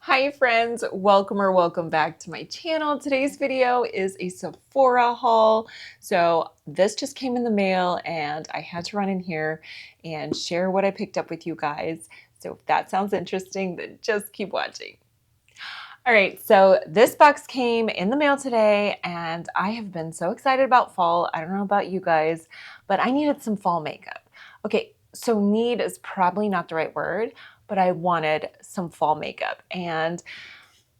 Hi friends, welcome back to my channel. Today's video is a Sephora haul. So this just came in the mail and I had to run in here and share what I picked up with you guys. So if that sounds interesting, then just keep watching. All right, so this box came in the mail today and I have been so excited about fall. I don't know about you guys, but I needed some fall makeup. Okay, so need is probably not the right word, but I wanted some fall makeup. And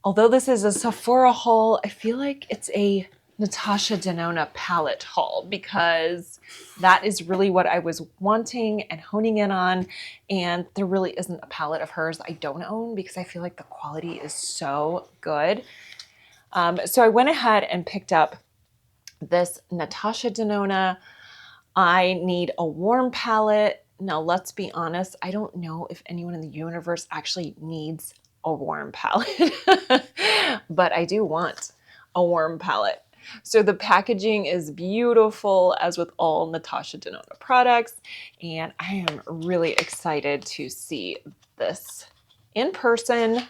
although this is a Sephora haul, I feel like it's a Natasha Denona palette haul because that is really what I was wanting and honing in on. And there really isn't a palette of hers I don't own because I feel like the quality is so good. So I went ahead and picked up this Natasha Denona. I need a warm palette. Now, let's be honest, I don't know if anyone in the universe actually needs a warm palette, but I do want a warm palette. So the packaging is beautiful, as with all Natasha Denona products, and I am really excited to see this in person.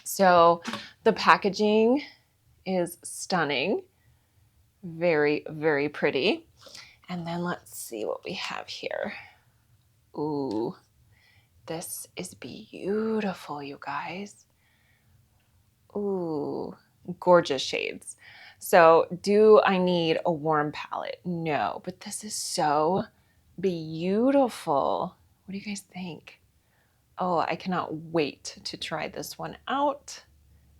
So the packaging is stunning, very, very pretty. And then let's see what we have here. Ooh, this is beautiful, you guys. Ooh, gorgeous shades. So do I need a warm palette? No, but this is so beautiful. What do you guys think? Oh, I cannot wait to try this one out.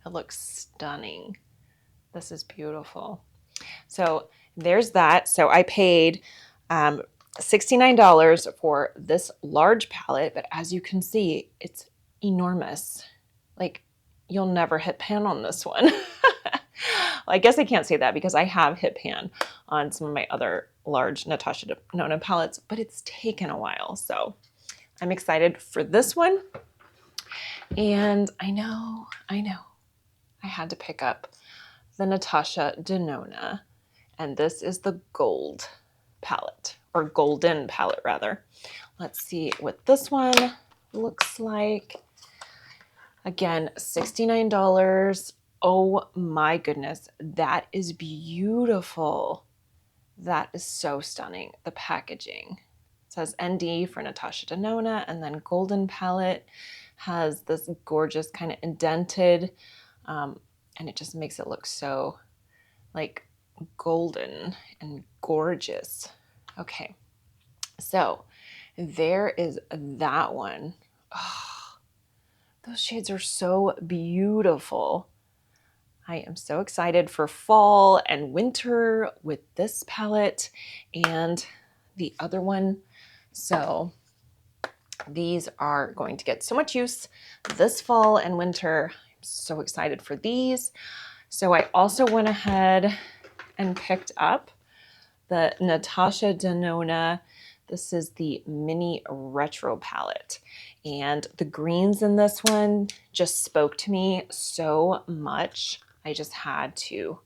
It looks stunning. This is beautiful. So there's that. So I paid $69 for this large palette, but as you can see, it's enormous. Like, you'll never hit pan on this one. Well, I guess I can't say that because I have hit pan on some of my other large Natasha Denona palettes, but it's taken a while. So I'm excited for this one. And I know, I had to pick up the Natasha Denona. And this is the gold palette, or golden palette rather. Let's see what this one looks like. Again, $69. Oh my goodness, that is beautiful. That is so stunning. The packaging. It says ND for Natasha Denona, and then golden palette has this gorgeous kind of indented, and it just makes it look so like golden and gorgeous. Okay, so there is that one. Oh, those shades are so beautiful. I am so excited for fall and winter with this palette and the other one. So these are going to get so much use this fall and winter. I'm so excited for these. So I also went ahead and picked up the Natasha Denona. This is the mini retro palette. And the greens in this one just spoke to me so much. I just had to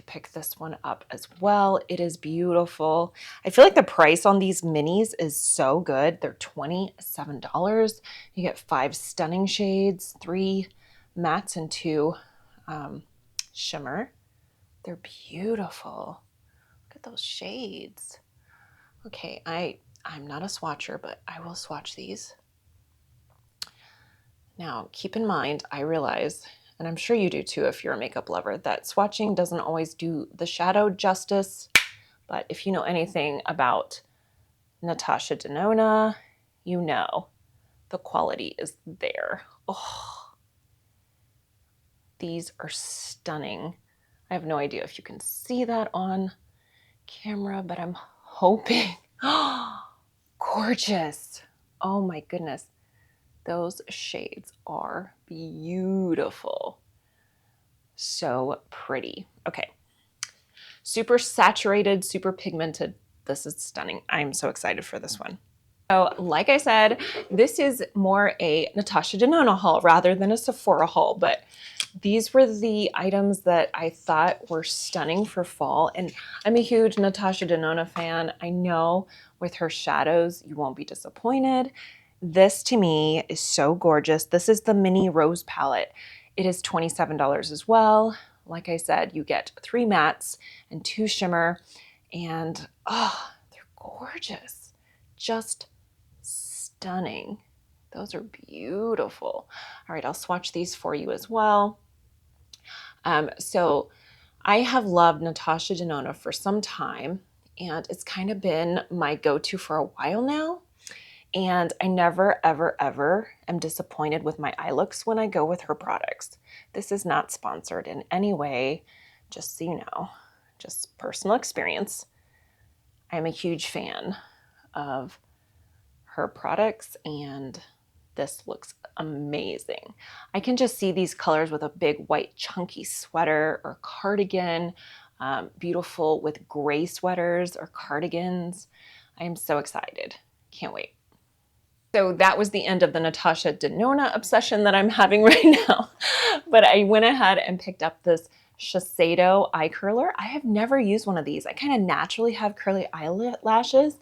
pick this one up as well. It is beautiful. I feel like the price on these minis is so good. They're $27. You get 5 stunning shades, 3 mattes and 2 shimmer. They're beautiful. Look at those shades. Okay, I'm not a swatcher, but I will swatch these. Now, keep in mind, I realize, and I'm sure you do too if you're a makeup lover, that swatching doesn't always do the shadow justice. But if you know anything about Natasha Denona, you know the quality is there. Oh, these are stunning. I have no idea if you can see that on camera, but I'm hoping. Gorgeous. Oh my goodness. Those shades are beautiful. So pretty. Okay. Super saturated, super pigmented. This is stunning. I'm so excited for this one. So like I said, this is more a Natasha Denona haul rather than a Sephora haul, but these were the items that I thought were stunning for fall. And I'm a huge Natasha Denona fan. I know with her shadows, you won't be disappointed. This to me is so gorgeous. This is the mini rose palette. It is $27 as well. Like I said, you get 3 mattes and 2 shimmer, and oh, they're gorgeous. Just stunning. Those are beautiful. All right, I'll swatch these for you as well. So I have loved Natasha Denona for some time, and it's kind of been my go-to for a while now. And I never, ever, ever am disappointed with my eye looks when I go with her products. This is not sponsored in any way, just so you know, just personal experience. I'm a huge fan of her products, and this looks amazing. I can just see these colors with a big white chunky sweater or cardigan, beautiful with gray sweaters or cardigans. I am so excited. Can't wait. So that was the end of the Natasha Denona obsession that I'm having right now. But I went ahead and picked up this Shiseido eye curler. I have never used one of these. I kind of naturally have curly eyelashes,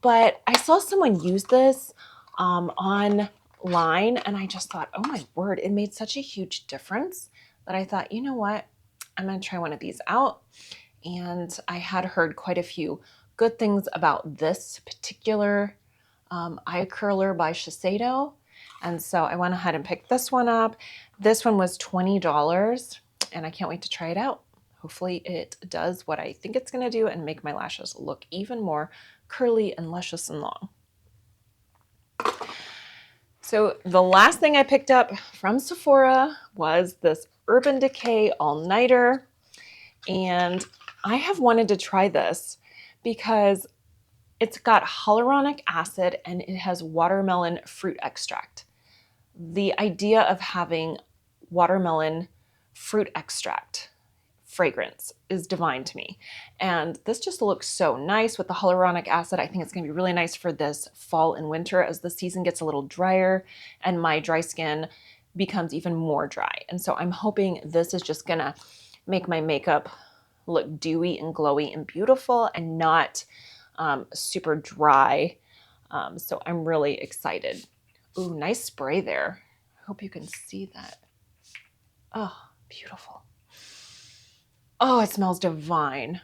but I saw someone use this online, and I just thought, oh my word, it made such a huge difference that I thought, you know what? I'm going to try one of these out. And I had heard quite a few good things about this particular eye curler by Shiseido. And so I went ahead and picked this one up. This one was $20, and I can't wait to try it out. Hopefully it does what I think it's going to do and make my lashes look even more curly and luscious and long. So the last thing I picked up from Sephora was this Urban Decay All-Nighter. And I have wanted to try this because it's got hyaluronic acid and it has watermelon fruit extract. The idea of having watermelon fruit extract fragrance is divine to me. And this just looks so nice with the hyaluronic acid. I think it's going to be really nice for this fall and winter as the season gets a little drier and my dry skin becomes even more dry. And so I'm hoping this is just going to make my makeup look dewy and glowy and beautiful and not super dry. So I'm really excited. Ooh, nice spray there. I hope you can see that. Oh, beautiful. Oh, it smells divine.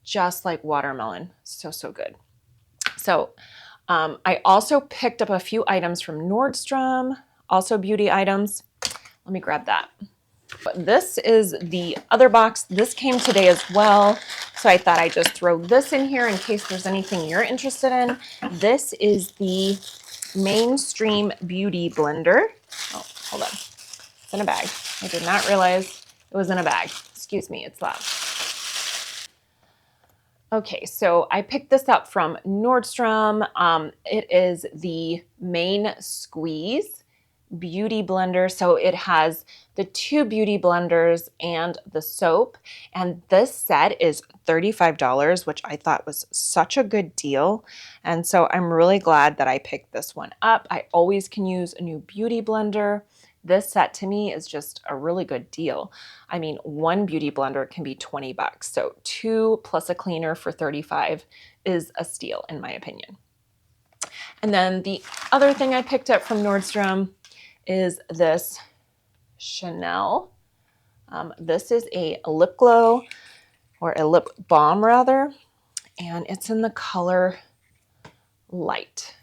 Just like watermelon. So, so good. So I also picked up a few items from Nordstrom, also beauty items. Let me grab that. This is the other box. This came today as well. So I thought I'd just throw this in here in case there's anything you're interested in. This is the Mainstream Beauty Blender. Oh, hold on. It's in a bag. I did not realize it was in a bag. Excuse me, it's loud. Okay, so I picked this up from Nordstrom. It is the Main Squeeze Beauty Blender. So it has the 2 beauty blenders and the soap. And this set is $35, which I thought was such a good deal. And so I'm really glad that I picked this one up. I always can use a new beauty blender. This set to me is just a really good deal. I mean, 1 beauty blender can be $20. So 2 plus a cleaner for $35 is a steal in my opinion. And then the other thing I picked up from Nordstrom is this Chanel. This is a lip glow, or a lip balm rather, and it's in the color Light.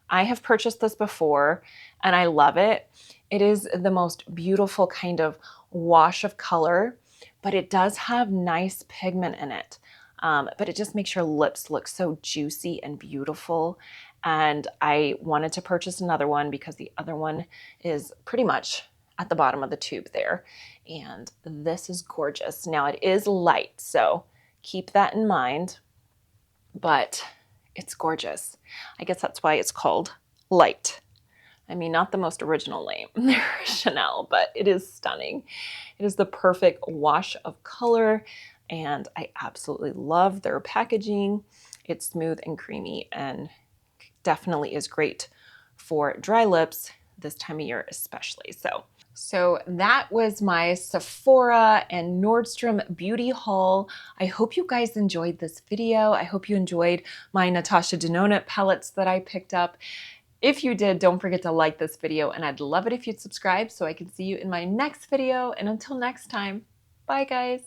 I have purchased this before and I love it. It is the most beautiful kind of wash of color, but it does have nice pigment in it. But it just makes your lips look so juicy and beautiful. And I wanted to purchase another one because the other one is pretty much at the bottom of the tube there. And this is gorgeous. Now it is light, so keep that in mind, but it's gorgeous. I guess that's why it's called Light. I mean, not the most original name, Chanel, but it is stunning. It is the perfect wash of color, and I absolutely love their packaging. It's smooth and creamy and definitely is great for dry lips this time of year especially. So that was my Sephora and Nordstrom beauty haul. I hope you guys enjoyed this video. I hope you enjoyed my Natasha Denona palettes that I picked up. If you did, don't forget to like this video, and I'd love it if you'd subscribe so I can see you in my next video. And until next time, bye guys.